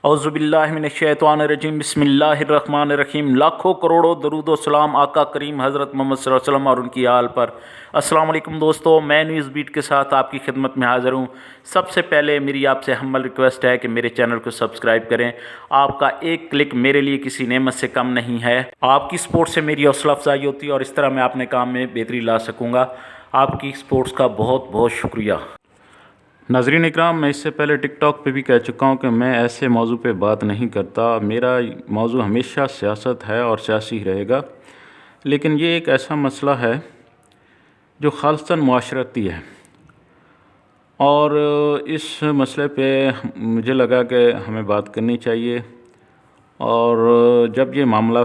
اعوذ باللہ من الشیطان الرجیم، بسم اللہ الرحمن الرحیم۔ لاکھوں کروڑوں درود و سلام آقا کریم حضرت محمد صلی اللہ علیہ وسلم اور ان کی آل پر۔ السلام علیکم دوستو، میں نیوز بیٹ کے ساتھ آپ کی خدمت میں حاضر ہوں۔ سب سے پہلے میری آپ سے ہمبل ریکویسٹ ہے کہ میرے چینل کو سبسکرائب کریں۔ آپ کا ایک کلک میرے لیے کسی نعمت سے کم نہیں ہے۔ آپ کی سپورٹ سے میری حوصلہ افزائی ہوتی ہے اور اس طرح میں اپنے کام میں بہتری لا سکوں گا۔ آپ کی سپورٹس کا بہت بہت شکریہ۔ ناظرین اکرام، میں اس سے پہلے ٹک ٹاک پہ بھی کہہ چکا ہوں کہ میں ایسے موضوع پہ بات نہیں کرتا۔ میرا موضوع ہمیشہ سیاست ہے اور سیاسی رہے گا، لیکن یہ ایک ایسا مسئلہ ہے جو خالصتاً معاشرتی ہے، اور اس مسئلے پہ مجھے لگا کہ ہمیں بات کرنی چاہیے۔ اور جب یہ معاملہ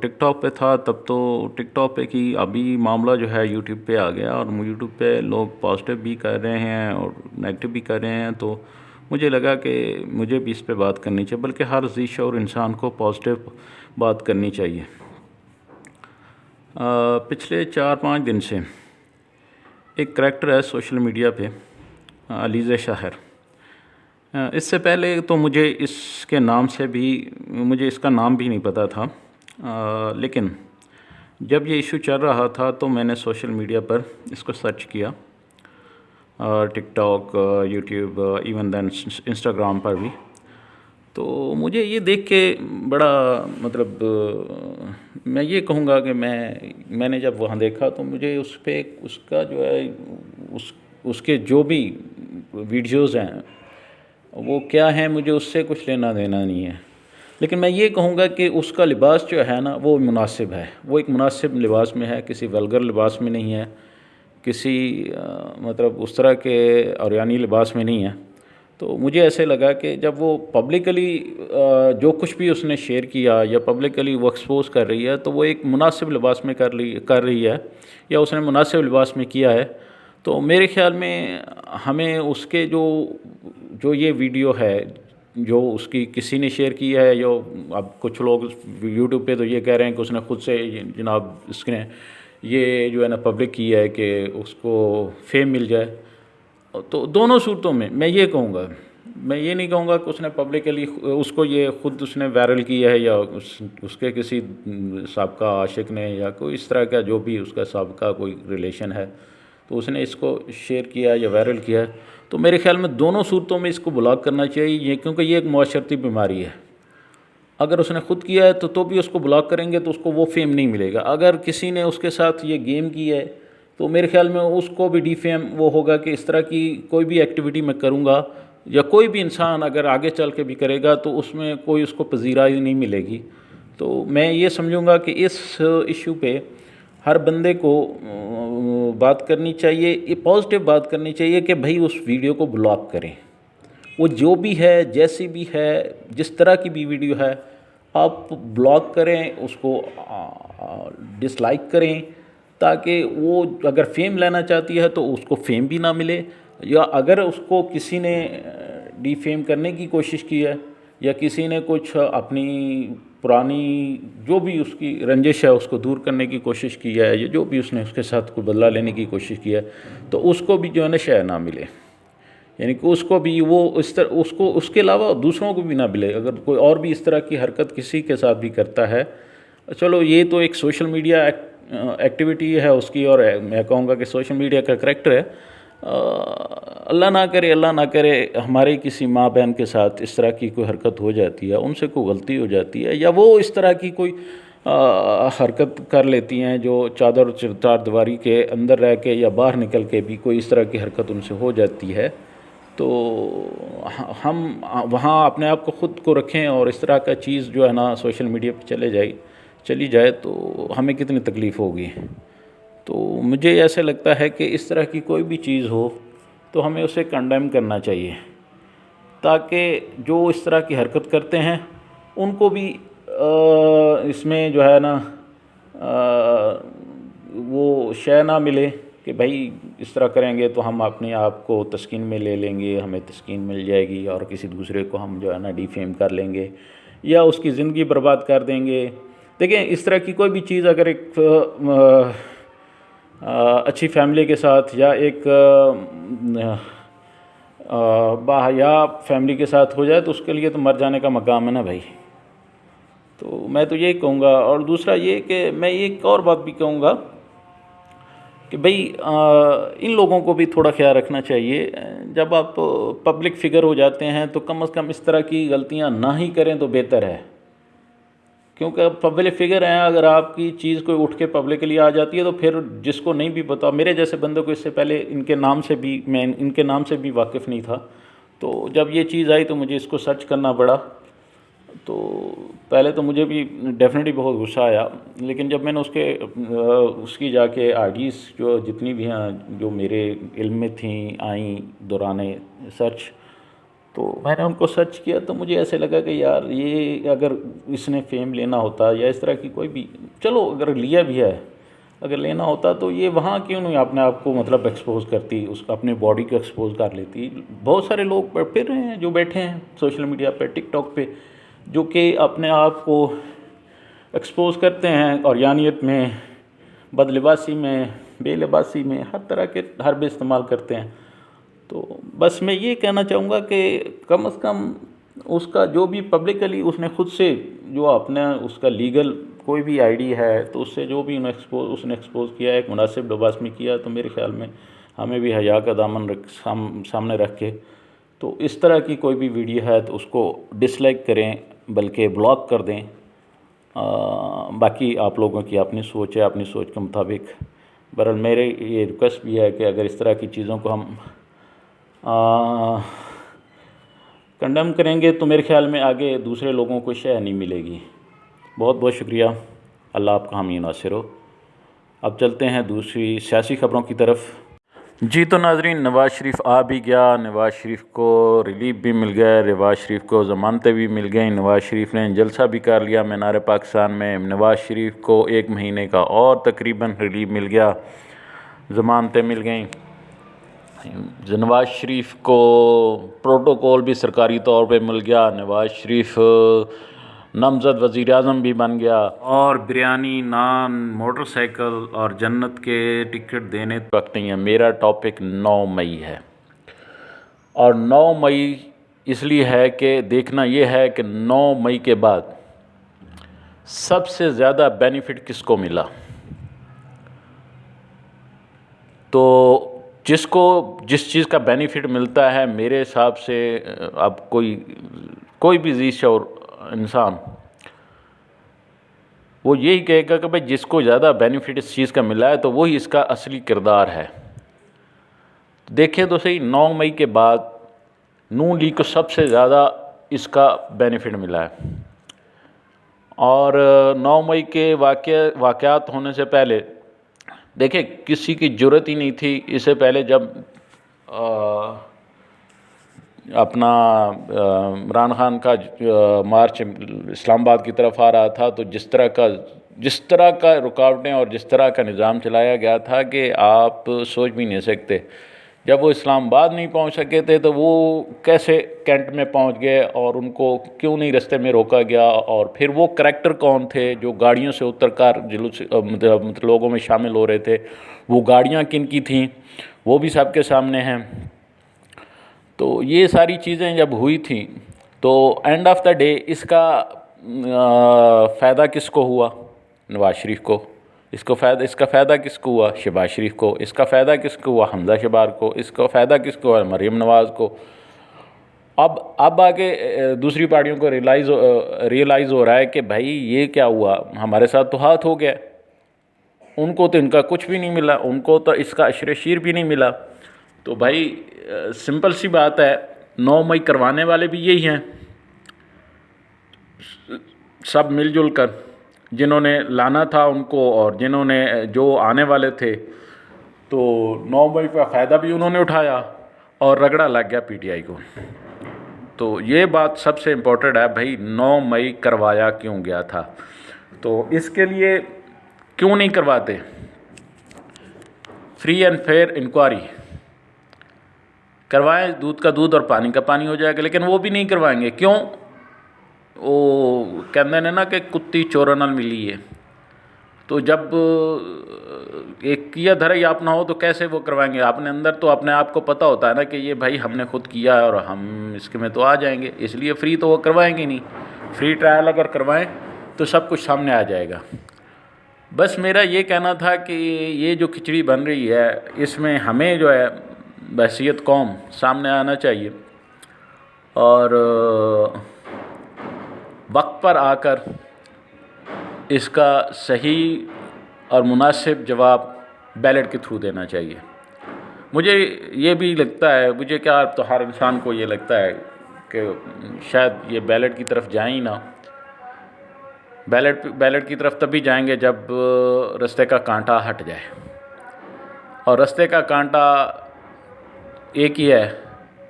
ٹک ٹاک پہ تھا تب تو ٹک ٹاک پہ کی ابھی معاملہ جو ہے یوٹیوب پہ آ گیا، اور یوٹیوب پہ لوگ پازیٹیو بھی کر رہے ہیں اور نیگیٹو بھی کر رہے ہیں، تو مجھے لگا کہ مجھے بھی اس پہ بات کرنی چاہیے، بلکہ ہر ذی شعور انسان کو پازیٹیو بات کرنی چاہیے۔ پچھلے 4-5 دن سے ایک کریکٹر ہے سوشل میڈیا پہ، علیزہ شاہر۔ اس سے پہلے تو مجھے اس کے نام سے بھی مجھے اس کا نام بھی نہیں پتہ تھا، لیکن جب یہ ایشو چل رہا تھا تو میں نے سوشل میڈیا پر اس کو سرچ کیا، TikTok, YouTube, even then Instagram پر بھی۔ تو مجھے یہ دیکھ کے بڑا میں یہ کہوں گا کہ میں نے جب وہاں دیکھا تو مجھے اس پہ اس کا جو ہے اس کے جو بھی ویڈیوز ہیں وہ کیا ہیں، مجھے اس سے کچھ لینا دینا نہیں ہے، لیکن میں یہ کہوں گا کہ اس کا لباس جو ہے نا وہ مناسب ہے، وہ ایک مناسب لباس میں ہے، کسی ولگر لباس میں نہیں ہے، کسی اس طرح کے عریانی لباس میں نہیں ہے۔ تو مجھے ایسے لگا کہ جب وہ پبلکلی جو کچھ بھی اس نے شیئر کیا یا پبلکلی وہ ایکسپوز کر رہی ہے تو وہ ایک مناسب لباس میں کر رہی ہے، یا اس نے مناسب لباس میں کیا ہے، تو میرے خیال میں ہمیں اس کے جو یہ ویڈیو ہے جو اس کی کسی نے شیئر کی ہے، یا اب کچھ لوگ یوٹیوب پہ تو یہ کہہ رہے ہیں کہ اس نے خود سے جناب اس نے یہ جو ہے نا پبلک کی ہے کہ اس کو فیم مل جائے، تو دونوں صورتوں میں میں یہ کہوں گا، میں یہ نہیں کہوں گا کہ اس نے پبلکلی اس کو یہ خود اس نے وائرل کیا ہے، یا اس کے کسی سابقہ عاشق نے یا کوئی اس طرح کا جو بھی اس کا سابقہ کوئی ریلیشن ہے تو اس نے اس کو شیئر کیا یا وائرل کیا ہے، تو میرے خیال میں دونوں صورتوں میں اس کو بلاک کرنا چاہیے، کیونکہ یہ ایک معاشرتی بیماری ہے۔ اگر اس نے خود کیا ہے تو بھی اس کو بلاک کریں گے تو اس کو وہ فیم نہیں ملے گا۔ اگر کسی نے اس کے ساتھ یہ گیم کی ہے تو میرے خیال میں اس کو بھی ڈی فیم وہ ہوگا کہ اس طرح کی کوئی بھی ایکٹیویٹی میں کروں گا، یا کوئی بھی انسان اگر آگے چل کے بھی کرے گا تو اس میں کوئی اس کو پذیرائی نہیں ملے گی۔ تو میں یہ سمجھوں گا کہ اس ایشو پہ ہر بندے کو بات کرنی چاہیے، یہ پازیٹیو بات کرنی چاہیے کہ بھائی اس ویڈیو کو بلاک کریں، وہ جو بھی ہے، جیسی بھی ہے، جس طرح کی بھی ویڈیو ہے، آپ بلاک کریں، اس کو ڈس لائک کریں، تاکہ وہ اگر فیم لینا چاہتی ہے تو اس کو فیم بھی نہ ملے، یا اگر اس کو کسی نے ڈی فیم کرنے کی کوشش کی ہے یا کسی نے کچھ اپنی پرانی جو بھی اس کی رنجش ہے اس کو دور کرنے کی کوشش کی ہے، یا جو بھی اس نے اس کے ساتھ کوئی بدلہ لینے کی کوشش کی ہے، تو اس کو بھی جو ہے نا شے نہ ملے، یعنی کہ اس کو بھی وہ اس کے علاوہ دوسروں کو بھی نہ ملے۔ اگر کوئی اور بھی اس طرح کی حرکت کسی کے ساتھ بھی کرتا ہے، چلو یہ تو ایک سوشل میڈیا ایکٹیویٹی ہے اس کی، اور میں کہوں گا کہ سوشل میڈیا کا کریکٹر ہے۔ اللہ نہ کرے ہمارے کسی ماں بہن کے ساتھ اس طرح کی کوئی حرکت ہو جاتی ہے، ان سے کوئی غلطی ہو جاتی ہے، یا وہ اس طرح کی کوئی حرکت کر لیتی ہیں جو چادر چار دیواری کے اندر رہ کے یا باہر نکل کے بھی کوئی اس طرح کی حرکت ان سے ہو جاتی ہے، تو ہم وہاں اپنے آپ کو خود کو رکھیں، اور اس طرح کا چیز جو ہے نا سوشل میڈیا پہ چلی جائے تو ہمیں کتنی تکلیف ہوگی۔ تو مجھے ایسے لگتا ہے کہ اس طرح کی کوئی بھی چیز ہو تو ہمیں اسے کنڈیم کرنا چاہیے، تاکہ جو اس طرح کی حرکت کرتے ہیں ان کو بھی اس میں جو ہے نا وہ شے نہ ملے کہ بھائی اس طرح کریں گے تو ہم اپنے آپ کو تسکین میں لے لیں گے، ہمیں تسکین مل جائے گی، اور کسی دوسرے کو ہم جو ہے نا ڈی فیم کر لیں گے یا اس کی زندگی برباد کر دیں گے۔ دیکھیں، اس طرح کی کوئی بھی چیز اگر ایک اچھی فیملی کے ساتھ یا ایک باحیا فیملی کے ساتھ ہو جائے تو اس کے لیے تو مر جانے کا مقام ہے نا بھائی. تو میں تو یہی کہوں گا. اور دوسرا یہ کہ میں ایک اور بات بھی کہوں گا کہ بھئی ان لوگوں کو بھی تھوڑا خیال رکھنا چاہیے. جب آپ پبلک فگر ہو جاتے ہیں تو کم از کم اس طرح کی غلطیاں نہ ہی کریں تو بہتر ہے. کیونکہ پبلک فگر ہیں، اگر آپ کی چیز کوئی اٹھ کے پبلک کے لیے آ جاتی ہے تو پھر جس کو نہیں بھی پتا، میرے جیسے بندوں کو اس سے پہلے ان کے نام سے بھی، میں ان کے نام سے بھی واقف نہیں تھا، تو جب یہ چیز آئی تو مجھے اس کو سرچ کرنا پڑا. تو پہلے تو مجھے بھی ڈیفینیٹلی بہت غصہ آیا، لیکن جب میں نے اس کی جا کے آئیڈیز جو جتنی بھی ہیں جو میرے علم میں تھیں آئیں دوران سرچ، تو میں نے ان کو سرچ کیا تو مجھے ایسے لگا کہ یار یہ اگر اس نے فیم لینا ہوتا یا اس طرح کی کوئی بھی، چلو اگر لیا بھی ہے، اگر لینا ہوتا تو یہ وہاں کیوں نہیں اپنے آپ کو مطلب ایکسپوز کرتی، اس کا اپنے باڈی کو ایکسپوز کر لیتی. بہت سارے لوگ پھر رہے ہیں جو بیٹھے ہیں سوشل میڈیا پہ، ٹک ٹاک پہ، جو کہ اپنے آپ کو ایکسپوز کرتے ہیں اور یانیت میں، بد لباسی میں، بے لباسی میں، ہر طرح کے حربے استعمال کرتے ہیں. تو بس میں یہ کہنا چاہوں گا کہ کم از کم اس کا جو بھی پبلکلی اس نے خود سے جو اپنا اس کا لیگل کوئی بھی آئی ڈی ہے تو اس سے جو بھی اس نے ایکسپوز کیا ہے، ایک مناسب لباس میں کیا، تو میرے خیال میں ہمیں بھی حیا کا دامن سامنے رکھ کے تو اس طرح کی کوئی بھی ویڈیو ہے تو اس کو ڈس لائک کریں، بلکہ بلاک کر دیں. باقی آپ لوگوں کی اپنی سوچ ہے، اپنی سوچ کے مطابق. بہرحال میرے یہ ریکویسٹ بھی ہے کہ اگر اس طرح کی چیزوں کو ہم کنڈم کریں گے تو میرے خیال میں آگے دوسرے لوگوں کو شے نہیں ملے گی. بہت بہت شکریہ. اللہ آپ کا حامی ناصر ہو. اب چلتے ہیں دوسری سیاسی خبروں کی طرف. جی تو ناظرین، نواز شریف آ بھی گیا، نواز شریف کو ریلیف بھی مل گیا، نواز شریف کو ضمانتیں بھی مل گئیں، نواز شریف نے جلسہ بھی کر لیا مینار پاکستان میں. نواز شریف کو 1 مہینے کا اور تقریباً ریلیف مل گیا، ضمانتیں مل گئیں. نواز شریف کو پروٹوکول بھی سرکاری طور پہ مل گیا، نواز شریف نامزد وزیر اعظم بھی بن گیا، اور بریانی، نان، موٹر سائیکل اور جنت کے ٹکٹ دینے وقت نہیں ہے. میرا ٹاپک 9 مئی ہے، اور 9 مئی اس لیے ہے کہ دیکھنا یہ ہے کہ 9 مئی کے بعد سب سے زیادہ بینیفٹ کس کو ملا. تو جس چیز کا بینیفٹ ملتا ہے، میرے حساب سے اب کوئی بھی ذی شعور انسان وہ یہی کہے گا کہ بھئی جس کو زیادہ بینیفٹ اس چیز کا ملا ہے تو وہی اس کا اصلی کردار ہے. دیکھیں تو صحیح، 9 مئی کے بعد نون لیگ کو سب سے زیادہ اس کا بینیفٹ ملا ہے. اور 9 مئی کے واقعات ہونے سے پہلے دیکھیں کسی کی جرت ہی نہیں تھی. اس سے پہلے جب اپنا عمران خان کا مارچ اسلام آباد کی طرف آ رہا تھا تو جس طرح کا رکاوٹیں اور جس طرح کا نظام چلایا گیا تھا کہ آپ سوچ بھی نہیں سکتے. جب وہ اسلام آباد نہیں پہنچ سکے تھے تو وہ کیسے کینٹ میں پہنچ گئے، اور ان کو کیوں نہیں رستے میں روکا گیا، اور پھر وہ کریکٹر کون تھے جو گاڑیوں سے اتر کر لوگوں میں شامل ہو رہے تھے، وہ گاڑیاں کن کی تھیں وہ بھی سب کے سامنے ہیں. تو یہ ساری چیزیں جب ہوئی تھیں تو اینڈ آف دا ڈے اس کا فائدہ کس کو ہوا؟ نواز شریف کو. اس کا فائدہ کس کو ہوا؟ شہباز شریف کو. اس کا فائدہ کس کو ہوا؟ حمزہ شہباز کو. اس کا فائدہ کس کو ہوا؟ مریم نواز کو. اب آگے دوسری پارٹیوں کو ریئلائز ہو رہا ہے کہ بھائی یہ کیا ہوا، ہمارے ساتھ تو ہاتھ ہو گیا. ان کو تو ان کا کچھ بھی نہیں ملا، ان کو تو اس کا عشر شیر بھی نہیں ملا. تو بھائی سمپل سی بات ہے، 9 مئی کروانے والے بھی یہی ہیں، سب مل جل کر، جنہوں نے لانا تھا ان کو اور جنہوں نے جو آنے والے تھے. تو 9 مئی کا فائدہ بھی انہوں نے اٹھایا اور رگڑا لگ گیا پی ٹی آئی کو. تو یہ بات سب سے امپورٹنٹ ہے بھائی، 9 مئی کروایا کیوں گیا تھا. تو اس کے لیے کیوں نہیں کرواتے فری اینڈ فیئر انکوائری؟ کروائیں، دودھ کا دودھ اور پانی کا پانی ہو جائے گا. لیکن وہ بھی نہیں کروائیں گے. کیوں؟ وہ کہتے ہیں نا کہ کتی چوروں نال ملی ہے. تو جب ایک کیا دھرا ہی آپ نہ ہو تو کیسے وہ کروائیں گے؟ اپنے اندر تو اپنے آپ کو پتہ ہوتا ہے نا کہ یہ بھائی ہم نے خود کیا ہے اور ہم اس کے میں تو آ جائیں گے، اس لیے فری تو وہ کروائیں گے نہیں۔ فری ٹرائل اگر کروائیں تو سب کچھ سامنے آ جائے گا۔ بس میرا یہ کہنا تھا کہ یہ جو کھچڑی بن رہی ہے اس میں ہمیں جو ہے بحیثیت قوم سامنے آنا چاہیے اور وقت پر آ کر اس کا صحیح اور مناسب جواب بیلٹ کے تھرو دینا چاہیے۔ مجھے یہ بھی لگتا ہے، مجھے کیا اب تو ہر انسان کو یہ لگتا ہے کہ شاید یہ بیلٹ کی طرف جائیں ہی نہ۔ بیلٹ کی طرف تبھی جائیں گے جب رستے کا کانٹا ہٹ جائے، اور رستے کا کانٹا ایک ہی ہے،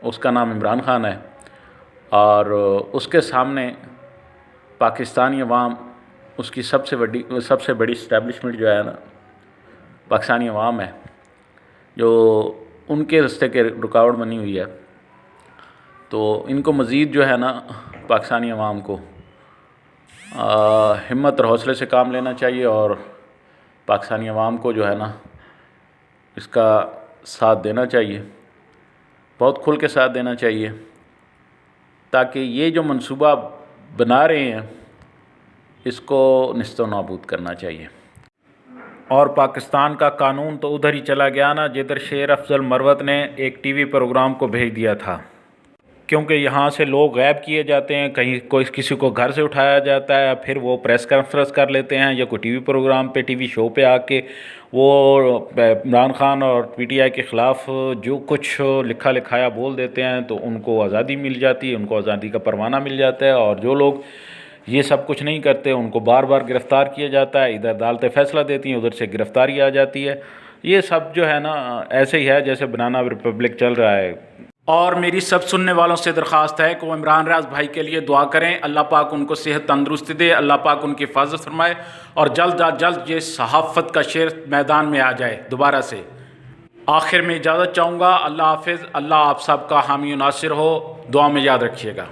اس کا نام عمران خان ہے، اور اس کے سامنے پاکستانی عوام، اس کی سب سے بڑی اسٹیبلشمنٹ جو ہے نا پاکستانی عوام ہے، جو ان کے رستے کے رکاوٹ بنی ہوئی ہے۔ تو ان کو مزید جو ہے نا پاکستانی عوام کو ہمت اور حوصلے سے کام لینا چاہیے، اور پاکستانی عوام کو جو ہے نا اس کا ساتھ دینا چاہیے، بہت کھل کے ساتھ دینا چاہیے، تاکہ یہ جو منصوبہ بنا رہے ہیں اس کو نیست و نابود کرنا چاہیے۔ اور پاکستان کا قانون تو ادھر ہی چلا گیا نا جدھر شیر افضل مروت نے ایک ٹی وی پروگرام کو بھیج دیا تھا، کیونکہ یہاں سے لوگ غائب کیے جاتے ہیں، کہیں کسی کو گھر سے اٹھایا جاتا ہے، پھر وہ پریس کانفرنس کر لیتے ہیں یا کوئی ٹی وی پروگرام پہ، ٹی وی شو پہ آ کے وہ عمران خان اور پی ٹی آئی کے خلاف جو کچھ لکھا لکھایا بول دیتے ہیں، تو ان کو آزادی مل جاتی ہے، ان کو آزادی کا پروانہ مل جاتا ہے، اور جو لوگ یہ سب کچھ نہیں کرتے ان کو بار بار گرفتار کیا جاتا ہے، ادھر عدالتیں فیصلہ دیتی ہیں، ادھر سے گرفتاری آ جاتی ہے۔ یہ سب جو ہے نا ایسے ہی ہے جیسے بنانا ریپبلک چل رہا ہے۔ اور میری سب سننے والوں سے درخواست ہے کہ وہ عمران ریاض بھائی کے لیے دعا کریں، اللہ پاک ان کو صحت تندرستی دے، اللہ پاک ان کی حفاظت فرمائے، اور جلد از جلد یہ صحافت کا شیر میدان میں آ جائے دوبارہ سے۔ آخر میں اجازت چاہوں گا، اللہ حافظ، اللہ آپ سب کا حامی و ناصر ہو، دعا میں یاد رکھیے گا۔